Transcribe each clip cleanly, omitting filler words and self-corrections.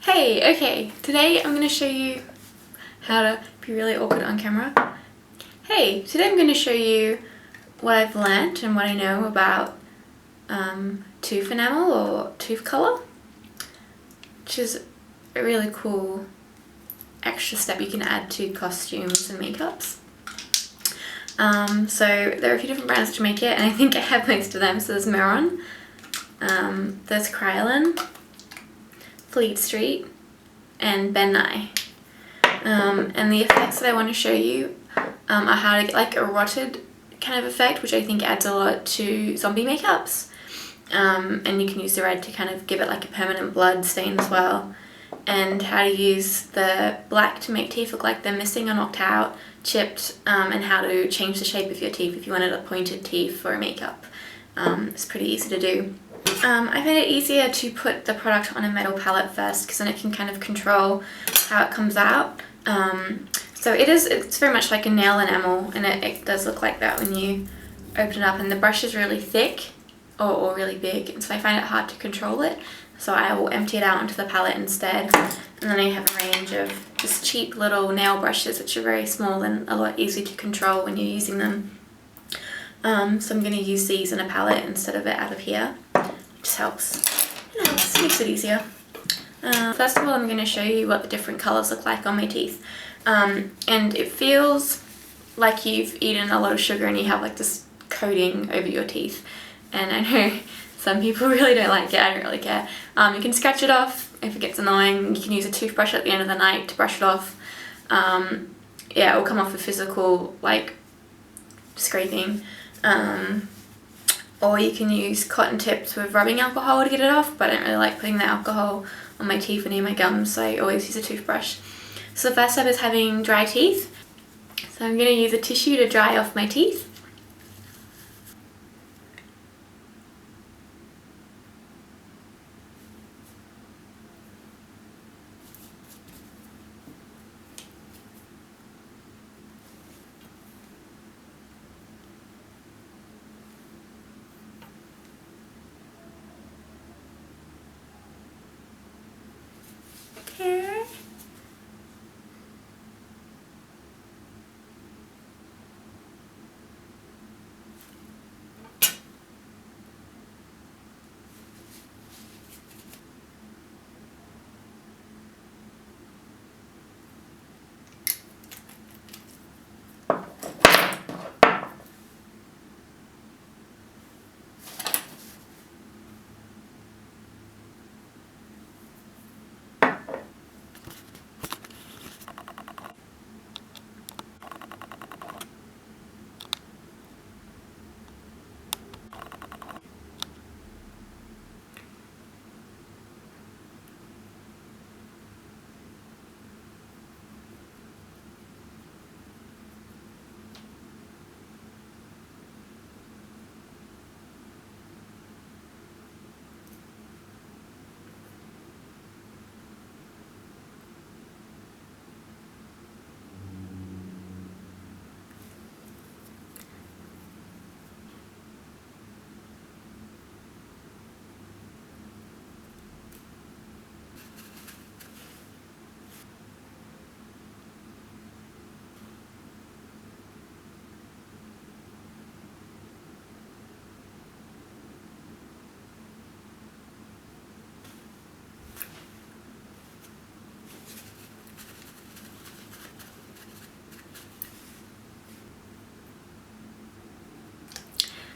Hey, okay, today I'm going to show you how to be really awkward on camera. Hey, today I'm going to show you what I've learnt and what I know about tooth enamel or tooth colour, which is a really cool extra step you can add to costumes and makeups. So there are a few different brands to make it, and I think I have most of them. So there's Mehron, there's Kryolan, Fleet Street, and Nye. And the effects that I want to show you are how to get like a rotted kind of effect, which I think adds a lot to zombie makeups. And you can use the red to kind of give it like a permanent blood stain as well. And how to use the black to make teeth look like they're missing or knocked out, chipped, and how to change the shape of your teeth if you wanted a pointed teeth for a makeup. It's pretty easy to do. I find it easier to put the product on a metal palette first because then it can kind of control how it comes out. So it's very much like a nail enamel, and it does look like that when you open it up, and the brush is really thick or really big, and so I find it hard to control it. So I will empty it out onto the palette instead, and then I have a range of just cheap little nail brushes which are very small and a lot easier to control when you're using them. So I'm going to use these in a palette instead of it out of here. It just helps. It makes it easier. First of all, I'm going to show you what the different colours look like on my teeth. And it feels like you've eaten a lot of sugar and you have like this coating over your teeth. And I know some people really don't like it. I don't really care. You can scratch it off if it gets annoying. You can use a toothbrush at the end of the night to brush it off. Yeah, it will come off with physical like scraping. Or you can use cotton tips with rubbing alcohol to get it off, but I don't really like putting the alcohol on my teeth or near my gums, so I always use a toothbrush. So the first step is having dry teeth. So I'm going to use a tissue to dry off my teeth.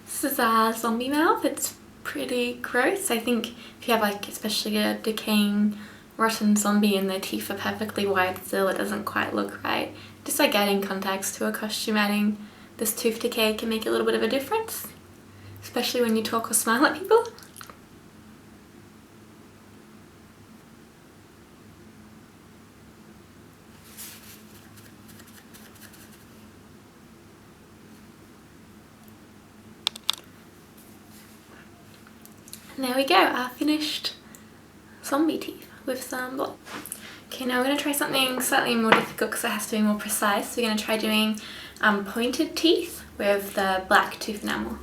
This is our zombie mouth. It's pretty gross. I think if you have like especially a decaying rotten zombie and their teeth are perfectly white still, it doesn't quite look right. Just like adding context to a costume, adding this tooth decay can make a little bit of a difference, especially when you talk or smile at people. And there we go, our finished zombie teeth with some blood. Okay, now we're going to try something slightly more difficult because it has to be more precise. We're going to try doing pointed teeth with the black tooth enamel.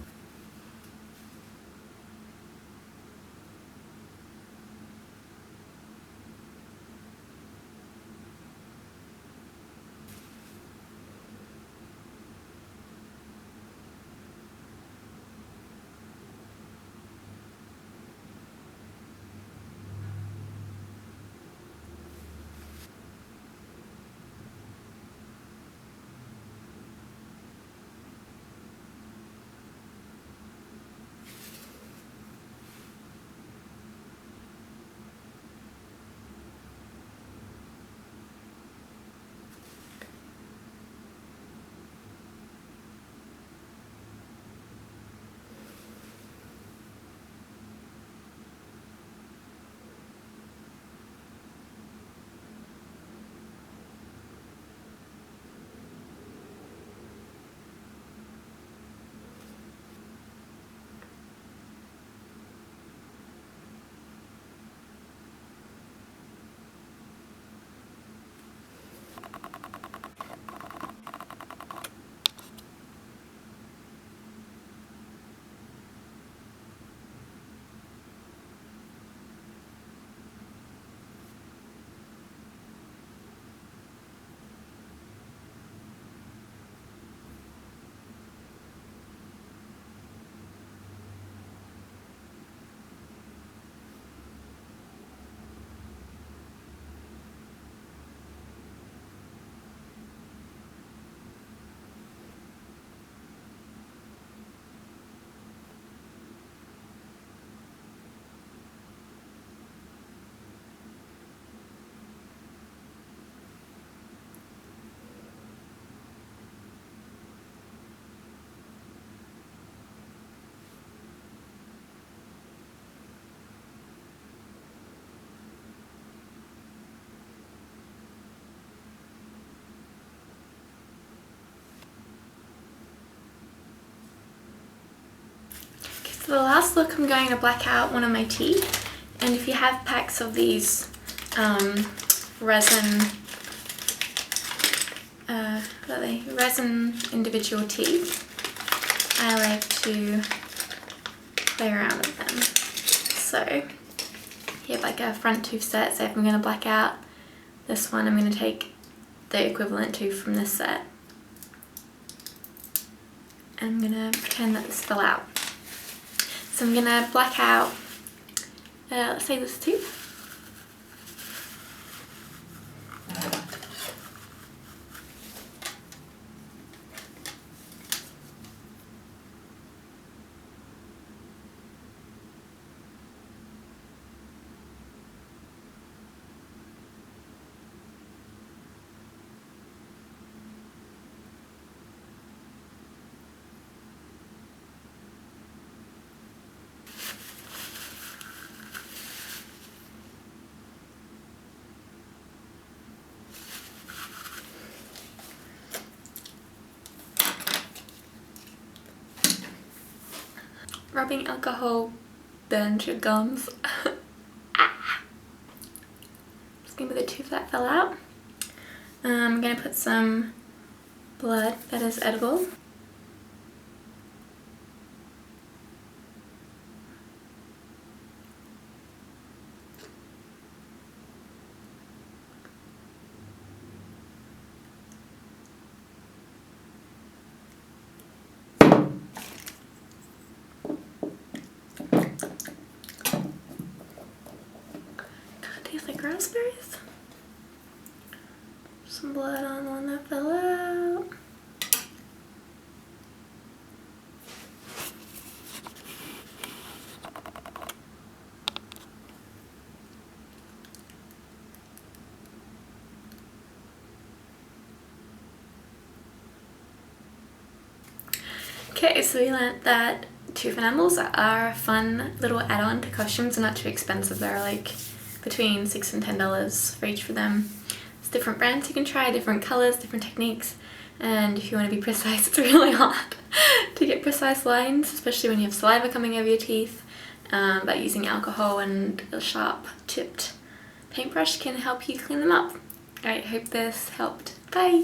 For the last look, I'm going to black out one of my teeth. And if you have packs of these resin resin individual teeth, I like to play around with them. So you have like a front tooth set. So if I'm going to black out this one, I'm going to take the equivalent tooth from this set. And I'm going to pretend that this fell out. So I'm going to black out, let's say this tooth. Rubbing alcohol burns your gums. Just gonna be the tooth that fell out. I'm gonna put some blood that is edible. Tastes like raspberries. Some blood on the one that fell out. Okay, so we learnt that tooth enamels are a fun little add-on to costumes and not too expensive. They're like between $6 and $10 for each for them. There's different brands you can try, different colours, different techniques, and if you want to be precise, it's really hard to get precise lines, especially when you have saliva coming over your teeth, but using alcohol and a sharp tipped paintbrush can help you clean them up. Alright, hope this helped. Bye!